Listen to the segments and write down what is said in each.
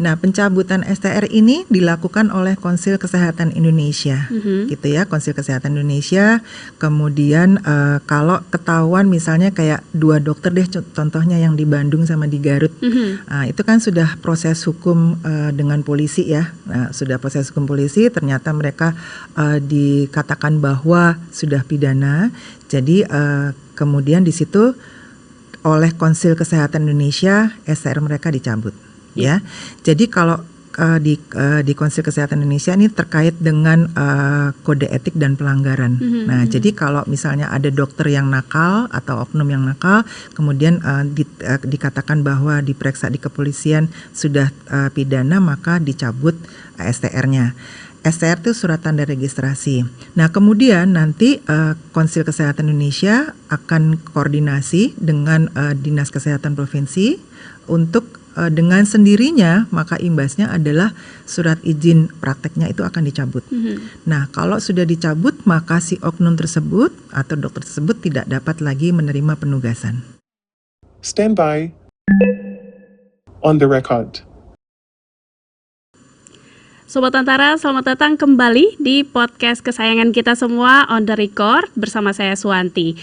Nah, pencabutan STR ini dilakukan oleh Konsil Kesehatan Indonesia, gitu ya, Konsil Kesehatan Indonesia. Kemudian kalau ketahuan misalnya kayak 2 dokter deh, contohnya yang di Bandung sama di Garut, itu kan sudah proses hukum dengan polisi ya. Nah, sudah proses hukum polisi, ternyata mereka dikatakan bahwa sudah pidana. Jadi kemudian di situ oleh Konsil Kesehatan Indonesia STR mereka dicabut. Ya, jadi kalau di Konsil Kesehatan Indonesia ini terkait dengan kode etik dan pelanggaran. Nah, jadi kalau misalnya ada dokter yang nakal atau oknum yang nakal, kemudian dikatakan bahwa diperiksa di kepolisian sudah pidana, maka dicabut STR-nya. STR itu surat tanda registrasi. Nah, kemudian nanti Konsil Kesehatan Indonesia akan koordinasi dengan Dinas Kesehatan Provinsi untuk dengan sendirinya, maka imbasnya adalah surat izin prakteknya itu akan dicabut. Nah, kalau sudah dicabut, maka si oknum tersebut atau dokter tersebut tidak dapat lagi menerima penugasan. Stand by. On the record. Sobat Antara, selamat datang kembali di podcast kesayangan kita semua, On The Record, bersama saya Suwanti.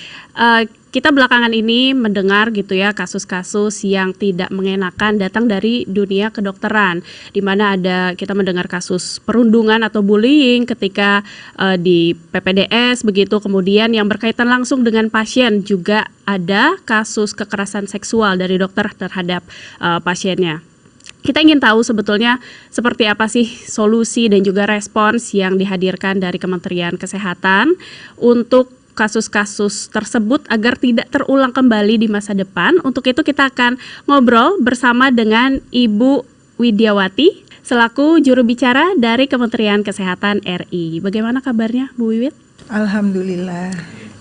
Kita belakangan ini mendengar gitu ya kasus-kasus yang tidak mengenakan datang dari dunia kedokteran, di mana kita mendengar kasus perundungan atau bullying ketika di PPDS begitu, kemudian yang berkaitan langsung dengan pasien juga ada kasus kekerasan seksual dari dokter terhadap pasiennya. Kita ingin tahu sebetulnya seperti apa sih solusi dan juga respons yang dihadirkan dari Kementerian Kesehatan untuk kasus-kasus tersebut agar tidak terulang kembali di masa depan. Untuk itu kita akan ngobrol bersama dengan Ibu Widyawati selaku juru bicara dari Kementerian Kesehatan RI. Bagaimana kabarnya, Bu Wiwit? Alhamdulillah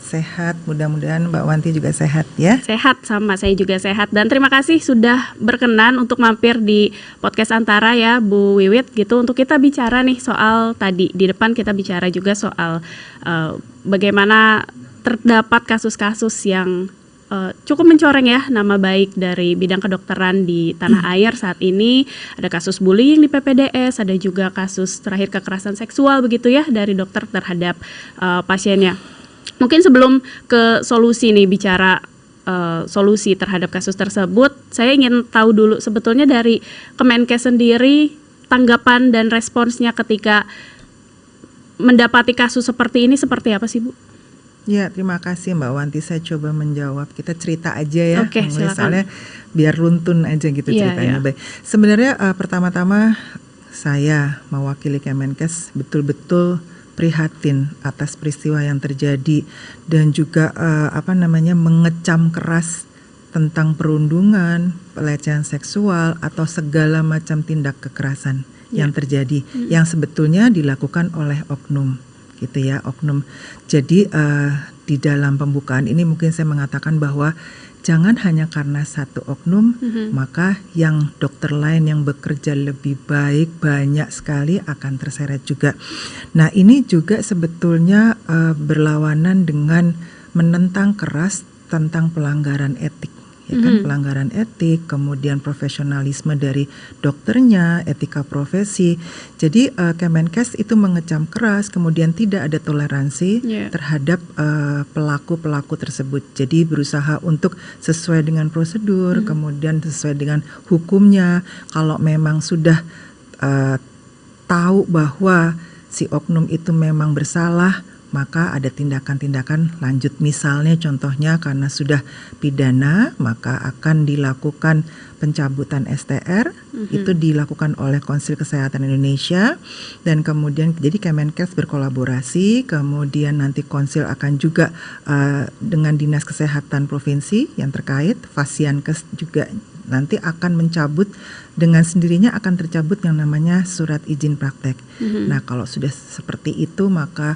sehat, mudah-mudahan Mbak Wanti juga sehat ya. Sehat, sama saya juga sehat, dan terima kasih sudah berkenan untuk mampir di podcast Antara ya Bu Wiwit gitu, untuk kita bicara nih soal tadi di depan kita bicara juga soal bagaimana terdapat kasus-kasus yang cukup mencoreng ya nama baik dari bidang kedokteran di tanah air saat ini. Ada kasus bullying di PPDS, ada juga kasus terakhir kekerasan seksual begitu ya dari dokter terhadap pasiennya. Mungkin sebelum ke solusi nih, bicara solusi terhadap kasus tersebut, saya ingin tahu dulu sebetulnya dari Kemenkes sendiri tanggapan dan responsnya ketika mendapati kasus seperti ini seperti apa sih, Bu? Ya, terima kasih Mbak Wanti, saya coba menjawab. Kita cerita aja ya, Oke, misalnya biar runtun aja gitu ceritanya. Iya. Baik. Sebenarnya pertama-tama saya mewakili Kemenkes betul-betul prihatin atas peristiwa yang terjadi dan juga mengecam keras tentang perundungan, pelecehan seksual atau segala macam tindak kekerasan yang terjadi yang sebetulnya dilakukan oleh oknum gitu ya, oknum. Jadi di dalam pembukaan ini mungkin saya mengatakan bahwa jangan hanya karena satu oknum, maka yang dokter lain yang bekerja lebih baik banyak sekali akan terseret juga. Nah, ini juga sebetulnya berlawanan dengan menentang keras tentang pelanggaran etik. Ya kan, pelanggaran etik, kemudian profesionalisme dari dokternya, etika profesi. Jadi Kemenkes itu mengecam keras, kemudian tidak ada toleransi terhadap pelaku-pelaku tersebut. Jadi berusaha untuk sesuai dengan prosedur, kemudian sesuai dengan hukumnya. Kalau memang sudah tahu bahwa si oknum itu memang bersalah, maka ada tindakan-tindakan lanjut. Misalnya contohnya karena sudah pidana, maka akan dilakukan pencabutan STR. Itu dilakukan oleh Konsil Kesehatan Indonesia, dan kemudian jadi Kemenkes berkolaborasi, kemudian nanti Konsil akan juga dengan Dinas Kesehatan Provinsi yang terkait, Fasiankes juga nanti akan mencabut, dengan sendirinya akan tercabut yang namanya surat izin praktek. Nah, kalau sudah seperti itu maka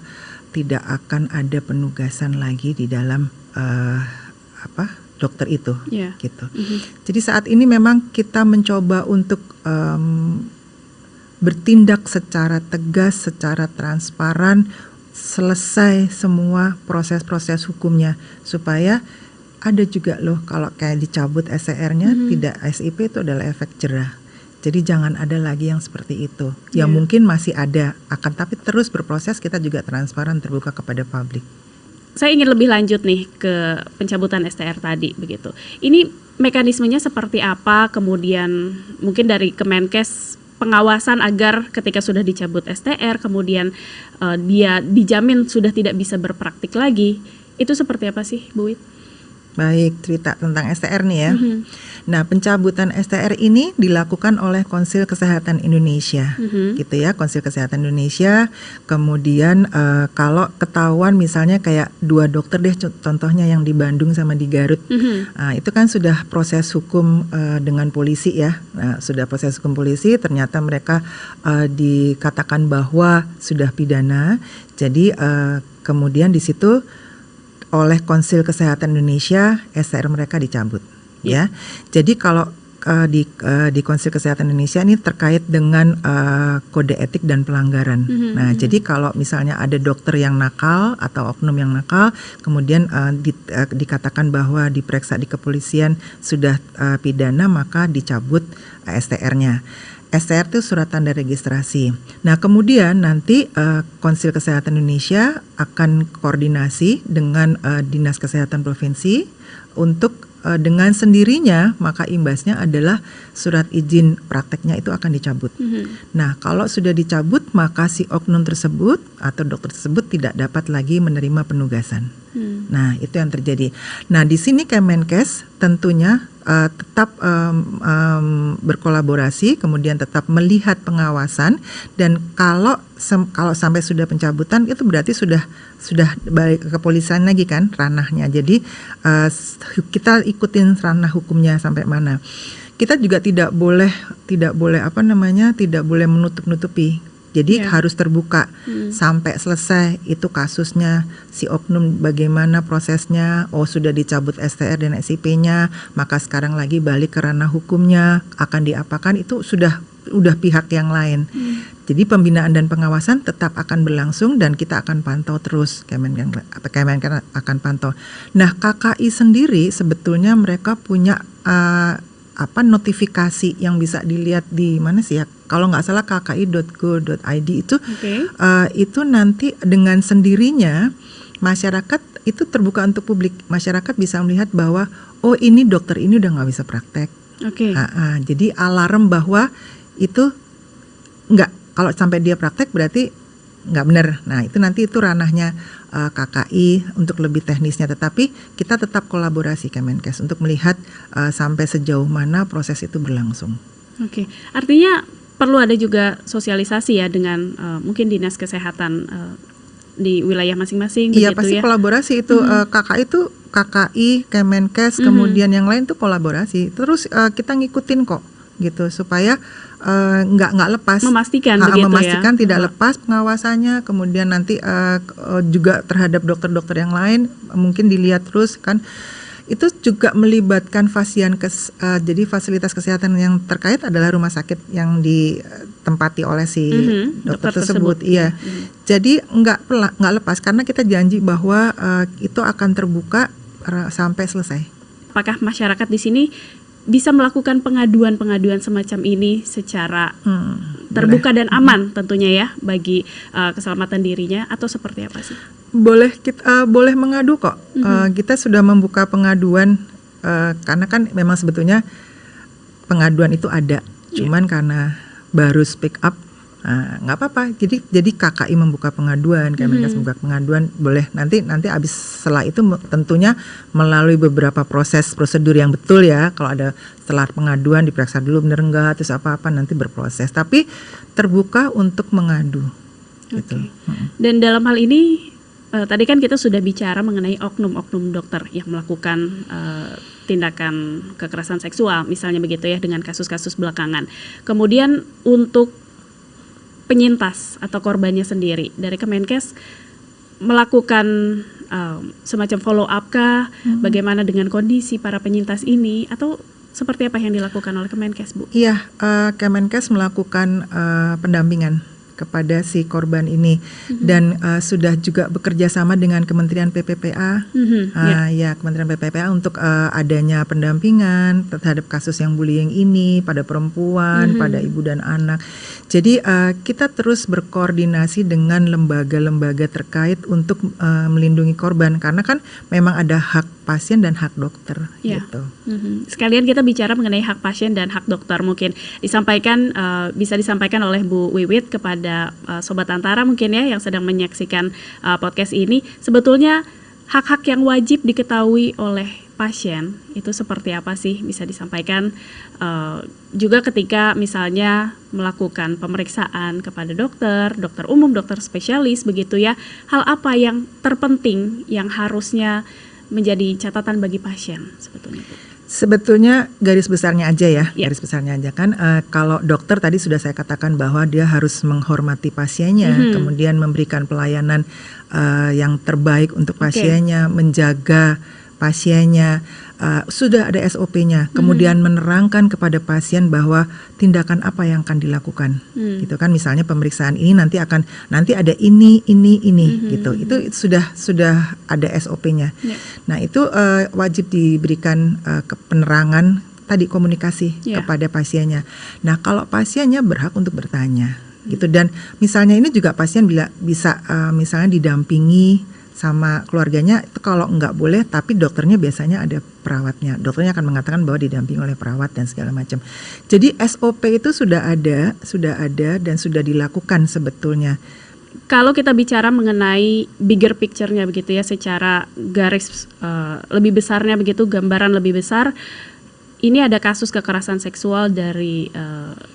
tidak akan ada penugasan lagi di dalam dokter itu, gitu. Jadi saat ini memang kita mencoba untuk bertindak secara tegas, secara transparan, selesai semua proses-proses hukumnya, supaya ada juga loh kalau kayak dicabut SCR-nya, tidak SIP itu adalah efek jerah. Jadi jangan ada lagi yang seperti itu. Ya Iya. mungkin masih ada, akan tapi terus berproses, kita juga transparan terbuka kepada publik. Saya ingin lebih lanjut nih ke pencabutan STR tadi begitu. Ini mekanismenya seperti apa? Kemudian mungkin dari Kemenkes pengawasan agar ketika sudah dicabut STR kemudian dia dijamin sudah tidak bisa berpraktik lagi. Itu seperti apa sih, Bu Wit? Baik, cerita tentang STR nih ya. Mhm. Nah, pencabutan STR ini dilakukan oleh Konsil Kesehatan Indonesia, gitu ya, Konsil Kesehatan Indonesia. Kemudian kalau ketahuan misalnya kayak 2 dokter deh, contohnya yang di Bandung sama di Garut, nah, itu kan sudah proses hukum dengan polisi ya. Nah, sudah proses hukum polisi, ternyata mereka dikatakan bahwa sudah pidana. Jadi kemudian di situ oleh Konsil Kesehatan Indonesia STR mereka dicabut. Ya, jadi kalau di Konsil Kesehatan Indonesia ini terkait dengan kode etik dan pelanggaran. Nah, jadi kalau misalnya ada dokter yang nakal atau oknum yang nakal, kemudian dikatakan bahwa diperiksa di kepolisian sudah pidana, maka dicabut STR-nya. STR itu surat tanda registrasi. Nah, kemudian nanti Konsil Kesehatan Indonesia akan koordinasi dengan Dinas Kesehatan Provinsi untuk dengan sendirinya, maka imbasnya adalah surat izin prakteknya itu akan dicabut. Nah, kalau sudah dicabut, maka si oknum tersebut atau dokter tersebut tidak dapat lagi menerima penugasan. Nah, itu yang terjadi. Nah, di sini Kemenkes tentunya tetap berkolaborasi, kemudian tetap melihat pengawasan, dan kalau sampai sudah pencabutan itu berarti sudah balik ke kepolisian lagi kan ranahnya. Jadi kita ikutin ranah hukumnya sampai mana. Kita juga tidak boleh menutup-nutupi. Jadi harus terbuka sampai selesai itu kasusnya, si oknum bagaimana prosesnya, sudah dicabut STR dan SIP-nya, maka sekarang lagi balik ke ranah hukumnya, akan diapakan itu sudah pihak yang lain. Jadi pembinaan dan pengawasan tetap akan berlangsung dan kita akan pantau terus, Kemenkes akan pantau. Nah, KKI sendiri sebetulnya mereka punya notifikasi yang bisa dilihat di mana sih ya? Kalau nggak salah kki.go.id itu nanti dengan sendirinya masyarakat itu terbuka untuk publik. Masyarakat bisa melihat bahwa ini dokter ini udah nggak bisa praktek. Jadi alarm bahwa itu nggak, kalau sampai dia praktek berarti nggak benar. Nah, itu nanti itu ranahnya KKI untuk lebih teknisnya, tetapi kita tetap kolaborasi Kemenkes untuk melihat sampai sejauh mana proses itu berlangsung. Artinya perlu ada juga sosialisasi ya dengan mungkin dinas kesehatan di wilayah masing-masing. Iya, pasti ya? Kolaborasi itu KKI itu KKI, Kemenkes, kemudian yang lain tuh kolaborasi. Terus kita ngikutin kok gitu supaya nggak lepas, memastikan tidak lepas pengawasannya, kemudian nanti juga terhadap dokter-dokter yang lain mungkin dilihat terus kan. Itu juga melibatkan jadi fasilitas kesehatan yang terkait adalah rumah sakit yang ditempati oleh si dokter tersebut. Iya. Jadi nggak lepas karena kita janji bahwa itu akan terbuka sampai selesai. Apakah masyarakat di sini bisa melakukan pengaduan semacam ini secara terbuka dan aman tentunya ya bagi keselamatan dirinya, atau seperti apa sih? Boleh mengadu kok. Kita sudah membuka pengaduan karena kan memang sebetulnya pengaduan itu ada, cuman karena baru speak up, nggak apa-apa. Jadi KKI membuka pengaduan, Kemenkes membuka pengaduan, boleh nanti abis setelah itu tentunya melalui beberapa prosedur yang betul ya. Kalau ada setelah pengaduan diperiksa dulu bener enggak, terus apa-apa nanti berproses. Tapi terbuka untuk mengadu. Gitu. Dan dalam hal ini tadi kan kita sudah bicara mengenai oknum-oknum dokter yang melakukan tindakan kekerasan seksual misalnya begitu ya dengan kasus-kasus belakangan. Kemudian untuk penyintas atau korbannya sendiri dari Kemenkes melakukan semacam follow up kah? Bagaimana dengan kondisi para penyintas ini, atau seperti apa yang dilakukan oleh Kemenkes, Bu? Iya, Kemenkes melakukan pendampingan kepada si korban ini dan sudah juga bekerja sama dengan Kementerian PPPA, ya Kementerian PPPA untuk adanya pendampingan terhadap kasus yang bullying ini pada perempuan, pada ibu dan anak. Jadi kita terus berkoordinasi dengan lembaga-lembaga terkait untuk melindungi korban karena kan memang ada hak pasien dan hak dokter gitu. Sekalian kita bicara mengenai hak pasien dan hak dokter, mungkin disampaikan bisa disampaikan oleh Bu Wiwit kepada Sobat Antara mungkin ya yang sedang menyaksikan podcast ini, sebetulnya hak-hak yang wajib diketahui oleh pasien itu seperti apa sih, bisa disampaikan juga ketika misalnya melakukan pemeriksaan kepada dokter umum, dokter spesialis begitu ya, hal apa yang terpenting yang harusnya menjadi catatan bagi pasien sebetulnya Bu? Sebetulnya garis besarnya aja ya, garis besarnya aja kan kalau dokter tadi sudah saya katakan bahwa dia harus menghormati pasiennya, kemudian memberikan pelayanan yang terbaik untuk pasiennya, menjaga pasiennya, sudah ada SOP-nya, kemudian menerangkan kepada pasien bahwa tindakan apa yang akan dilakukan, gitu kan, misalnya pemeriksaan ini nanti ada ini gitu, itu sudah ada SOP-nya. Nah itu wajib diberikan penerangan tadi, komunikasi kepada pasiennya. Nah kalau pasiennya berhak untuk bertanya, gitu, dan misalnya ini juga pasien bisa misalnya didampingi sama keluarganya, itu kalau nggak boleh, tapi dokternya biasanya ada perawatnya. Dokternya akan mengatakan bahwa didampingi oleh perawat dan segala macam. Jadi SOP itu sudah ada dan sudah dilakukan sebetulnya. Kalau kita bicara mengenai bigger picture-nya begitu ya, secara garis lebih besarnya begitu, gambaran lebih besar, ini ada kasus kekerasan seksual dari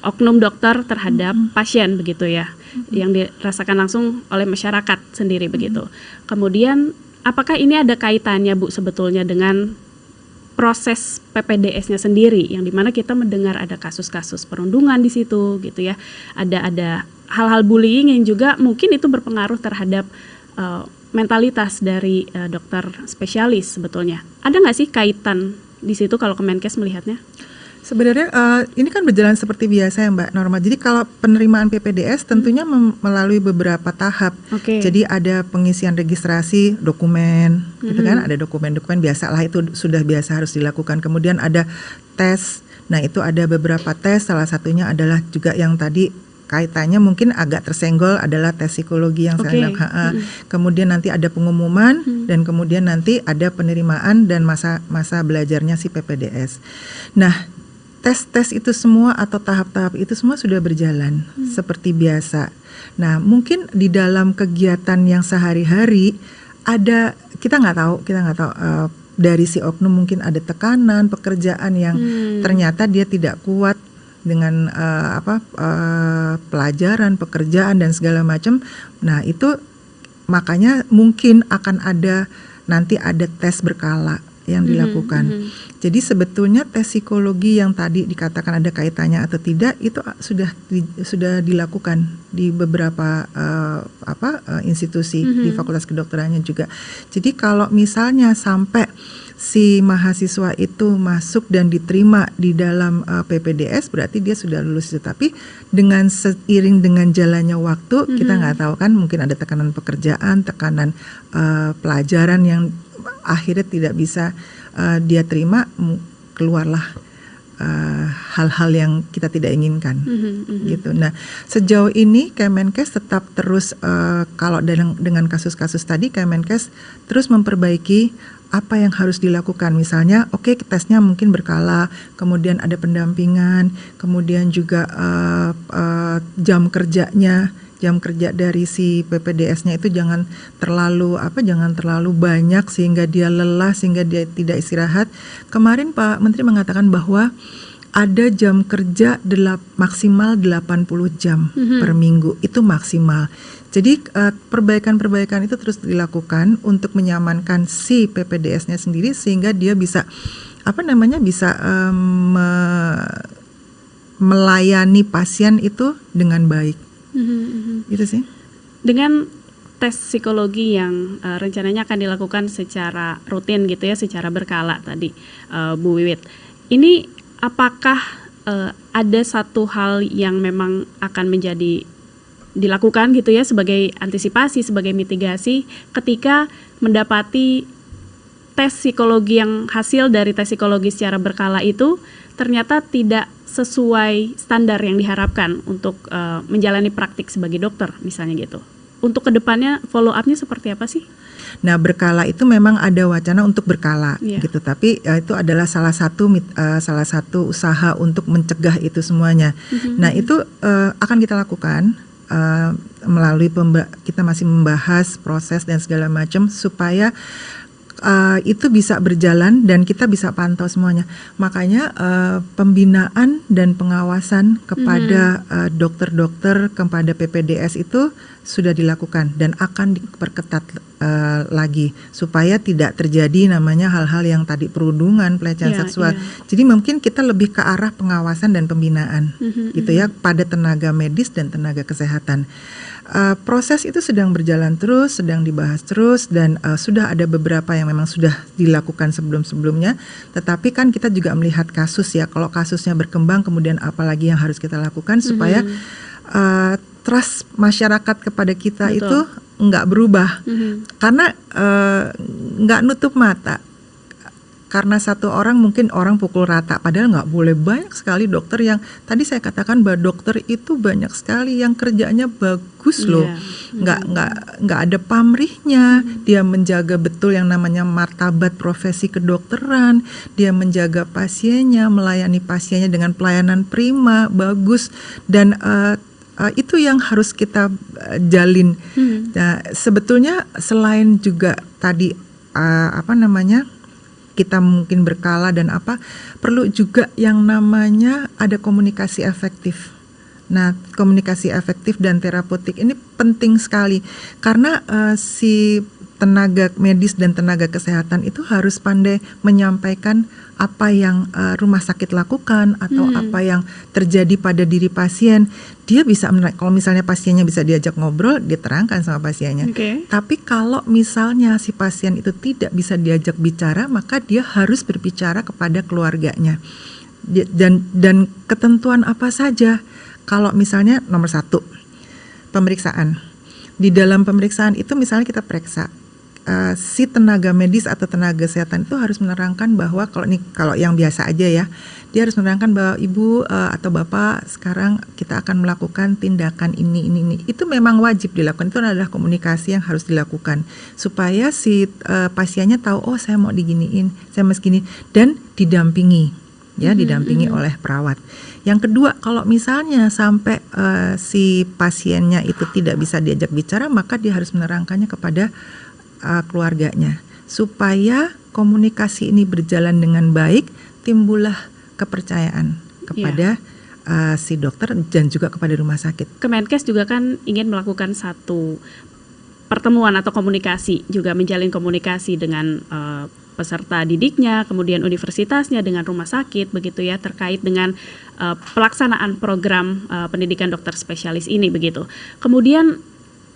oknum dokter terhadap pasien begitu ya, yang dirasakan langsung oleh masyarakat sendiri begitu. Kemudian apakah ini ada kaitannya Bu sebetulnya dengan proses PPDS-nya sendiri, yang dimana kita mendengar ada kasus-kasus perundungan di situ gitu ya, ada hal-hal bullying yang juga mungkin itu berpengaruh terhadap mentalitas dari dokter spesialis sebetulnya. Ada nggak sih kaitan di situ kalau Kemenkes melihatnya? Sebenarnya ini kan berjalan seperti biasa ya Mbak Norma. Jadi kalau penerimaan PPDS tentunya melalui beberapa tahap. Jadi ada pengisian registrasi dokumen, gitu kan? Ada dokumen-dokumen biasa lah, itu sudah biasa harus dilakukan. Kemudian ada tes. Nah itu ada beberapa tes. Salah satunya adalah juga yang tadi kaitannya mungkin agak tersenggol adalah tes psikologi yang saya kemudian nanti ada pengumuman dan kemudian nanti ada penerimaan dan masa belajarnya si PPDS. Nah tes itu semua atau tahap-tahap itu semua sudah berjalan seperti biasa. Nah mungkin di dalam kegiatan yang sehari-hari ada, kita nggak tahu dari si oknum mungkin ada tekanan pekerjaan yang ternyata dia tidak kuat dengan pelajaran, pekerjaan dan segala macam. Nah itu makanya mungkin akan nanti ada tes berkala yang dilakukan. Jadi sebetulnya tes psikologi yang tadi dikatakan ada kaitannya atau tidak itu sudah dilakukan di beberapa institusi di Fakultas Kedokterannya juga. Jadi kalau misalnya sampai si mahasiswa itu masuk dan diterima di dalam PPDS, berarti dia sudah lulus itu. Tapi dengan seiring dengan jalannya waktu, kita nggak tahu kan, mungkin ada tekanan pekerjaan, tekanan pelajaran yang akhirnya tidak bisa dia terima, keluarlah hal-hal yang kita tidak inginkan, gitu. Nah, sejauh ini Kemenkes tetap terus kalau dengan kasus-kasus tadi, Kemenkes terus memperbaiki apa yang harus dilakukan. Misalnya, tesnya mungkin berkala, kemudian ada pendampingan, kemudian juga jam kerja dari si PPDS-nya itu jangan terlalu banyak sehingga dia lelah, sehingga dia tidak istirahat. Kemarin Pak Menteri mengatakan bahwa ada jam kerja maksimal 80 jam per minggu, itu maksimal. Jadi perbaikan-perbaikan itu terus dilakukan untuk menyamankan si PPDS-nya sendiri sehingga dia bisa melayani pasien itu dengan baik. Itu sih. Dengan tes psikologi yang rencananya akan dilakukan secara rutin gitu ya, secara berkala tadi Bu Wiwit. Ini apakah ada satu hal yang memang akan menjadi dilakukan gitu ya sebagai antisipasi, sebagai mitigasi ketika mendapati tes psikologi yang hasil dari tes psikologi secara berkala itu ternyata tidak sesuai standar yang diharapkan untuk menjalani praktik sebagai dokter misalnya gitu. Untuk kedepannya follow up-nya seperti apa sih? Nah, berkala itu memang ada wacana untuk berkala gitu, tapi itu adalah salah satu usaha untuk mencegah itu semuanya. Nah, itu akan kita lakukan melalui kita masih membahas proses dan segala macam supaya itu bisa berjalan dan kita bisa pantau semuanya. Makanya pembinaan dan pengawasan kepada dokter-dokter, kepada PPDS itu sudah dilakukan dan akan diperketat lagi supaya tidak terjadi namanya hal-hal yang tadi perundungan, pelecehan seksual. Jadi mungkin kita lebih ke arah pengawasan dan pembinaan gitu ya pada tenaga medis dan tenaga kesehatan. Proses itu sedang berjalan terus, sedang dibahas terus dan sudah ada beberapa yang memang sudah dilakukan sebelum-sebelumnya. Tetapi kan kita juga melihat kasus ya, kalau kasusnya berkembang kemudian apalagi yang harus kita lakukan supaya trust masyarakat kepada kita itu nggak berubah. Karena nggak nutup mata. Karena satu orang mungkin orang pukul rata, padahal nggak boleh. Banyak sekali dokter yang tadi saya katakan bahwa dokter itu banyak sekali yang kerjanya bagus loh, nggak ada pamrihnya. Dia menjaga betul yang namanya martabat profesi kedokteran, dia menjaga pasiennya, melayani pasiennya dengan pelayanan prima, bagus dan itu yang harus kita jalin. Nah, sebetulnya selain juga tadi kita mungkin berkala dan perlu juga yang namanya ada komunikasi efektif. Nah, komunikasi efektif dan terapeutik ini penting sekali karena si tenaga medis dan tenaga kesehatan itu harus pandai menyampaikan apa yang rumah sakit lakukan atau apa yang terjadi pada diri pasien. Dia bisa, kalau misalnya pasiennya bisa diajak ngobrol, dia terangkan sama pasiennya. Tapi kalau misalnya si pasien itu tidak bisa diajak bicara, maka dia harus berbicara kepada keluarganya. Dan ketentuan apa saja. Kalau misalnya nomor 1, pemeriksaan. Di dalam pemeriksaan itu misalnya kita periksa. Si tenaga medis atau tenaga kesehatan itu harus menerangkan bahwa kalau yang biasa aja ya, dia harus menerangkan bahwa ibu atau bapak sekarang kita akan melakukan tindakan ini. Itu memang wajib dilakukan. Itu adalah komunikasi yang harus dilakukan supaya si pasiennya tahu, oh saya mau diginiin, saya mau segini, dan didampingi didampingi oleh perawat. Yang kedua, kalau misalnya sampai si pasiennya itu tidak bisa diajak bicara, maka dia harus menerangkannya kepada keluarganya supaya komunikasi ini berjalan dengan baik, timbullah kepercayaan kepada si dokter dan juga kepada rumah sakit. Kemenkes juga kan ingin melakukan satu pertemuan atau komunikasi, juga menjalin komunikasi dengan peserta didiknya, kemudian universitasnya dengan rumah sakit begitu ya, terkait dengan pelaksanaan program pendidikan dokter spesialis ini begitu. Kemudian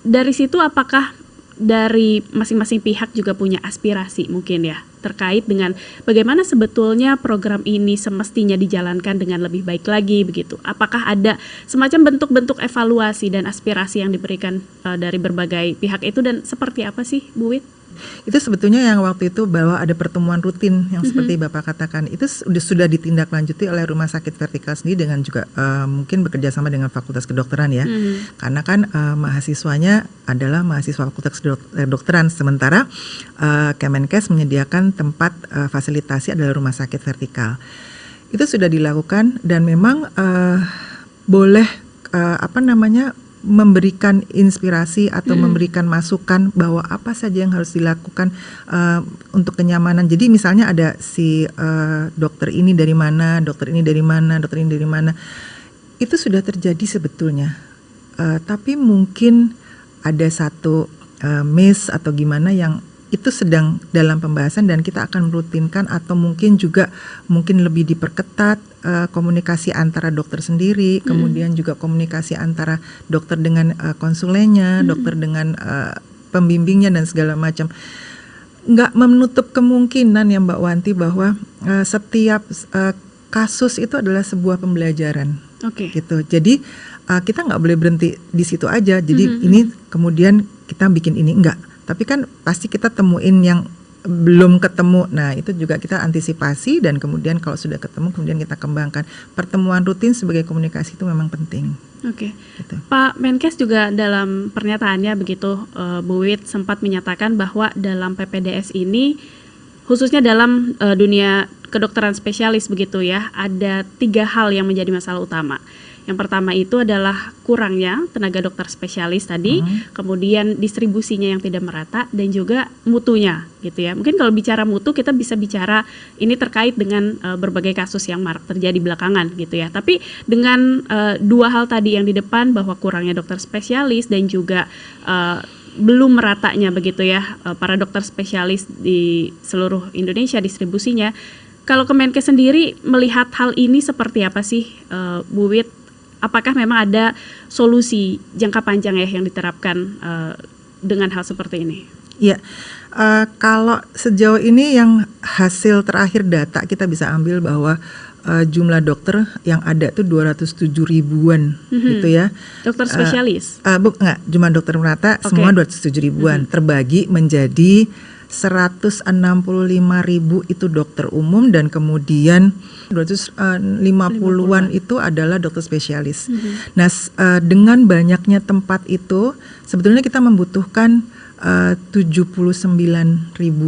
dari situ apakah dari masing-masing pihak juga punya aspirasi mungkin ya terkait dengan bagaimana sebetulnya program ini semestinya dijalankan dengan lebih baik lagi begitu. Apakah ada semacam bentuk-bentuk evaluasi dan aspirasi yang diberikan dari berbagai pihak itu dan seperti apa sih Bu Wit? Itu sebetulnya yang waktu itu bahwa ada pertemuan rutin yang seperti Bapak katakan itu sudah ditindaklanjuti oleh Rumah Sakit Vertikal sendiri dengan juga mungkin bekerja sama dengan Fakultas Kedokteran ya. Karena kan mahasiswanya adalah mahasiswa Fakultas Kedokteran, sementara Kemenkes menyediakan tempat fasilitasi adalah Rumah Sakit Vertikal. Itu sudah dilakukan dan memang boleh memberikan inspirasi atau memberikan masukan bahwa apa saja yang harus dilakukan untuk kenyamanan. Jadi misalnya ada si dokter ini dari mana, dokter ini dari mana, dokter ini dari mana. Itu sudah terjadi sebetulnya. Tapi mungkin ada satu miss atau gimana yang itu sedang dalam pembahasan dan kita akan merutinkan atau mungkin lebih diperketat komunikasi antara dokter sendiri, kemudian juga komunikasi antara dokter dengan konsulennya, dokter dengan pembimbingnya dan segala macam. Nggak menutup kemungkinan ya Mbak Wanti bahwa setiap kasus itu adalah sebuah pembelajaran. Oke. gitu. Jadi kita nggak boleh berhenti di situ aja. Jadi ini kemudian kita bikin ini enggak. Tapi kan pasti kita temuin yang belum ketemu. Nah, itu juga kita antisipasi dan kemudian kalau sudah ketemu kemudian kita kembangkan. Pertemuan rutin sebagai komunikasi itu memang penting. Oke. Gitu. Pak Menkes juga dalam pernyataannya begitu, Bu Wit sempat menyatakan bahwa dalam PPDS ini khususnya dalam dunia kedokteran spesialis begitu ya, ada 3 hal yang menjadi masalah utama. Yang pertama itu adalah kurangnya tenaga dokter spesialis tadi, kemudian distribusinya yang tidak merata dan juga mutunya gitu ya. Mungkin kalau bicara mutu kita bisa bicara ini terkait dengan berbagai kasus yang marak terjadi belakangan gitu ya. Tapi dengan 2 hal tadi yang di depan bahwa kurangnya dokter spesialis dan juga belum meratanya begitu ya para dokter spesialis di seluruh Indonesia distribusinya. Kalau Kemenkes sendiri melihat hal ini seperti apa sih, Bu Wit? Apakah memang ada solusi jangka panjang ya yang diterapkan dengan hal seperti ini? Iya, kalau sejauh ini yang hasil terakhir data kita bisa ambil bahwa jumlah dokter yang ada tuh 207 ribuan gitu ya. Dokter spesialis? Enggak, jumlah dokter merata semua 207 ribuan terbagi menjadi 165.000 itu dokter umum dan kemudian 250-an itu adalah dokter spesialis. Nah, dengan banyaknya tempat itu sebetulnya kita membutuhkan 79.000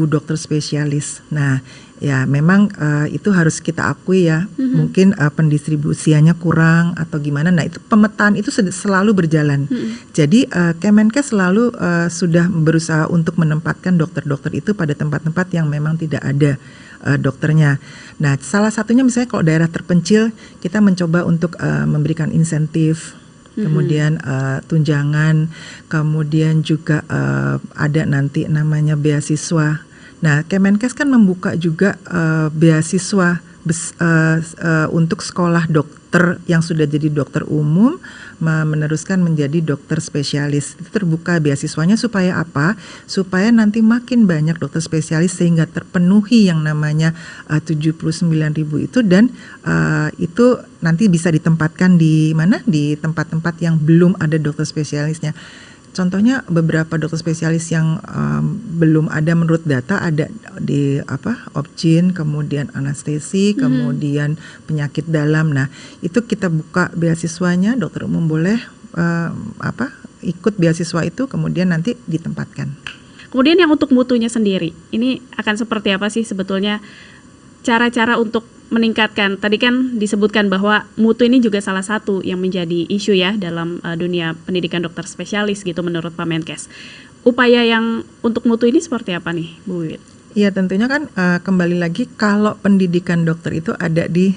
dokter spesialis. Nah, ya memang itu harus kita akui ya, mungkin pendistribusiannya kurang atau gimana. Nah, itu pemetaan itu selalu berjalan. Jadi Kemenkes selalu sudah berusaha untuk menempatkan dokter-dokter itu pada tempat-tempat yang memang tidak ada dokternya. Nah, salah satunya misalnya kalau daerah terpencil kita mencoba untuk memberikan insentif, kemudian tunjangan, kemudian juga ada nanti namanya beasiswa. Nah, Kemenkes kan membuka juga beasiswa untuk sekolah dokter yang sudah jadi dokter umum meneruskan menjadi dokter spesialis. Itu terbuka beasiswanya supaya apa? Supaya nanti makin banyak dokter spesialis sehingga terpenuhi yang namanya 79.000 itu dan itu nanti bisa ditempatkan di mana? Di tempat-tempat yang belum ada dokter spesialisnya. Contohnya beberapa dokter spesialis yang belum ada menurut data ada di obgyn, kemudian anestesi, kemudian penyakit dalam. Nah, itu kita buka beasiswanya, dokter umum boleh ikut beasiswa itu kemudian nanti ditempatkan. Kemudian yang untuk mutunya sendiri, ini akan seperti apa sih sebetulnya cara-cara untuk meningkatkan? Tadi kan disebutkan bahwa mutu ini juga salah satu yang menjadi isu ya dalam dunia pendidikan dokter spesialis gitu menurut Pak Menkes. Upaya yang untuk mutu ini seperti apa nih, Bu Wit? Iya, tentunya kan kembali lagi kalau pendidikan dokter itu ada di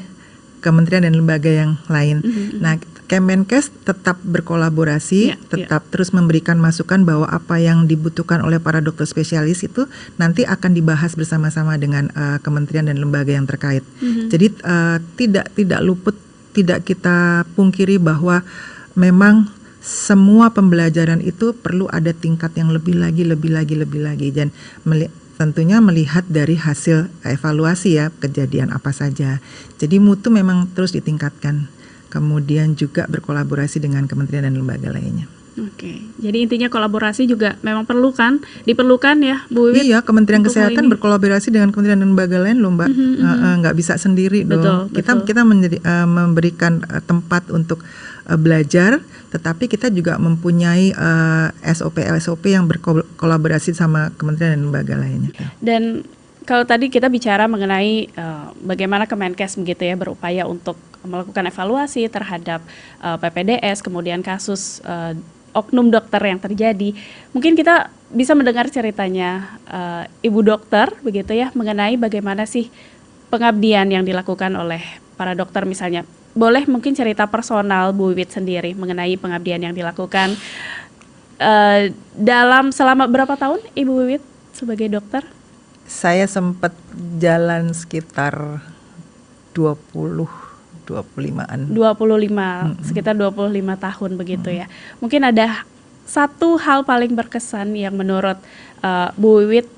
kementerian dan lembaga yang lain. Nah, Kemenkes tetap berkolaborasi, tetap terus memberikan masukan bahwa apa yang dibutuhkan oleh para dokter spesialis itu nanti akan dibahas bersama-sama dengan kementerian dan lembaga yang terkait. Jadi tidak luput, tidak kita pungkiri bahwa memang semua pembelajaran itu perlu ada tingkat yang lebih lagi dan tentunya melihat dari hasil evaluasi ya, kejadian apa saja. Jadi mutu memang terus ditingkatkan. Kemudian juga berkolaborasi dengan kementerian dan lembaga lainnya. Oke, jadi intinya kolaborasi juga memang diperlukan ya, Bu Wit? Iya, Kementerian Kesehatan berkolaborasi dengan kementerian dan lembaga lain loh, Mbak. Nggak bisa sendiri dong. Kita memberikan tempat untuk belajar, tetapi kita juga mempunyai SOP yang berkolaborasi sama kementerian dan lembaga lainnya. Dan kalau tadi kita bicara mengenai bagaimana Kemenkes begitu ya berupaya untuk melakukan evaluasi terhadap PPDS, kemudian kasus oknum dokter yang terjadi. Mungkin kita bisa mendengar ceritanya Ibu dokter begitu ya mengenai bagaimana sih pengabdian yang dilakukan oleh para dokter misalnya. Boleh mungkin cerita personal Bu Wit sendiri mengenai pengabdian yang dilakukan selama berapa tahun Ibu Wit sebagai dokter? Saya sempat jalan sekitar 25-an. 25, sekitar 25 tahun begitu ya. Mungkin ada satu hal paling berkesan yang menurut Bu Wit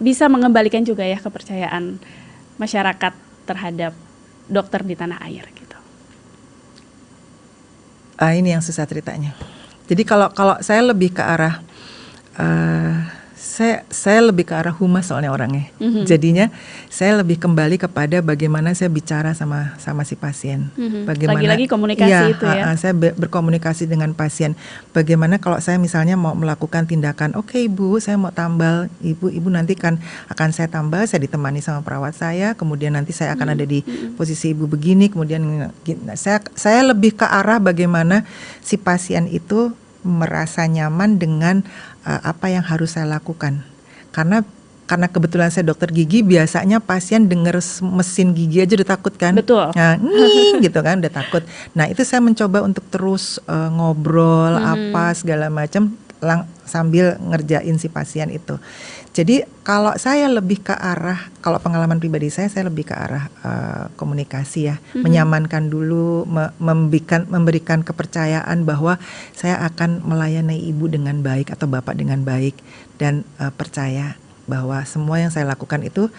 bisa mengembalikan juga ya kepercayaan masyarakat terhadap dokter di tanah air gitu. Ini yang susah ceritanya. Jadi kalau saya lebih ke arah saya lebih ke arah humas soalnya orangnya. Jadinya saya lebih kembali kepada bagaimana saya bicara sama si pasien. Bagaimana Lagi-lagi komunikasi itu ya. Saya berkomunikasi dengan pasien. Bagaimana kalau saya misalnya mau melakukan tindakan, oke Ibu, saya mau tambal, Ibu nanti akan saya tambal, saya ditemani sama perawat saya, kemudian nanti saya akan ada di posisi Ibu begini, kemudian saya lebih ke arah bagaimana si pasien itu merasa nyaman dengan apa yang harus saya lakukan. Karena kebetulan saya dokter gigi, biasanya pasien dengar mesin gigi aja udah takut kan. Betul. Nah, nging gitu kan, udah takut. Nah, itu saya mencoba untuk terus ngobrol apa segala macam sambil ngerjain si pasien itu. Jadi kalau saya lebih ke arah, kalau pengalaman pribadi saya lebih ke arah komunikasi ya, menyamankan dulu, memberikan kepercayaan bahwa saya akan melayani ibu dengan baik atau bapak dengan baik, dan percaya bahwa semua yang saya lakukan itu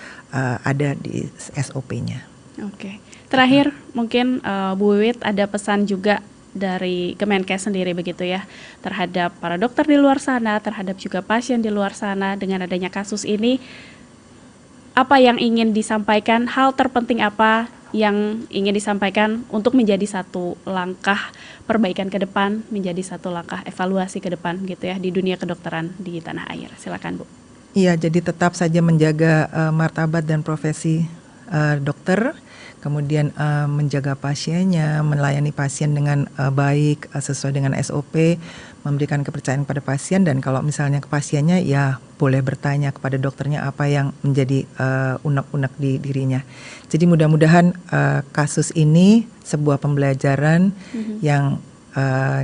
ada di SOP-nya. Oke. Terakhir mungkin Bu Wiwit ada pesan juga dari Kemenkes sendiri begitu ya, terhadap para dokter di luar sana, terhadap juga pasien di luar sana dengan adanya kasus ini. Apa yang ingin disampaikan, hal terpenting apa yang ingin disampaikan untuk menjadi satu langkah perbaikan ke depan, menjadi satu langkah evaluasi ke depan gitu ya di dunia kedokteran di tanah air. Silakan Bu. Iya, jadi tetap saja menjaga martabat dan profesi dokter, kemudian menjaga pasiennya, melayani pasien dengan baik, sesuai dengan SOP, memberikan kepercayaan kepada pasien, dan kalau misalnya ke pasiennya ya boleh bertanya kepada dokternya apa yang menjadi unek-unek di dirinya. Jadi mudah-mudahan kasus ini sebuah pembelajaran yang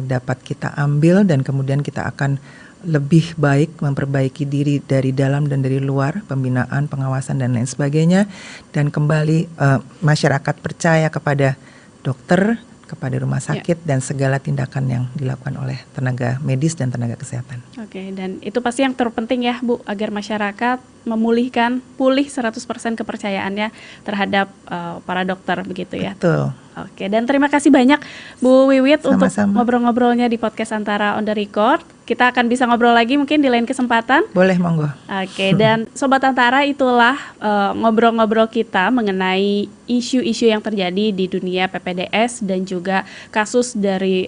dapat kita ambil, dan kemudian kita akan lebih baik memperbaiki diri dari dalam dan dari luar, pembinaan, pengawasan dan lain sebagainya, dan kembali masyarakat percaya kepada dokter, kepada rumah sakit dan segala tindakan yang dilakukan oleh tenaga medis dan tenaga kesehatan. Oke, dan itu pasti yang terpenting ya Bu, agar masyarakat pulih 100% kepercayaannya terhadap para dokter begitu ya. Betul. Oke, dan terima kasih banyak Bu Wiwit untuk Sama-sama. ngobrol-ngobrolnya di podcast Antara on the Record. Kita akan bisa ngobrol lagi mungkin di lain kesempatan. Boleh, monggo. Oke, dan Sobat Antara, itulah ngobrol-ngobrol kita mengenai isu-isu yang terjadi di dunia PPDS dan juga kasus dari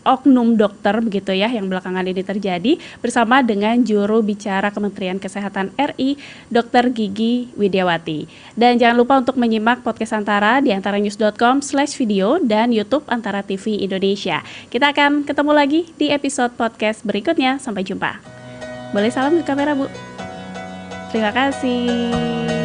oknum dokter begitu ya yang belakangan ini terjadi, bersama dengan juru bicara Kementerian Kesehatan RI, Dr. Gigi Widiawati. Dan jangan lupa untuk menyimak podcast Antara di antaranews.com/video dan YouTube Antara TV Indonesia. Kita akan ketemu lagi di episode podcast berikutnya. Sampai jumpa. Boleh salam ke kamera Bu. Terima kasih.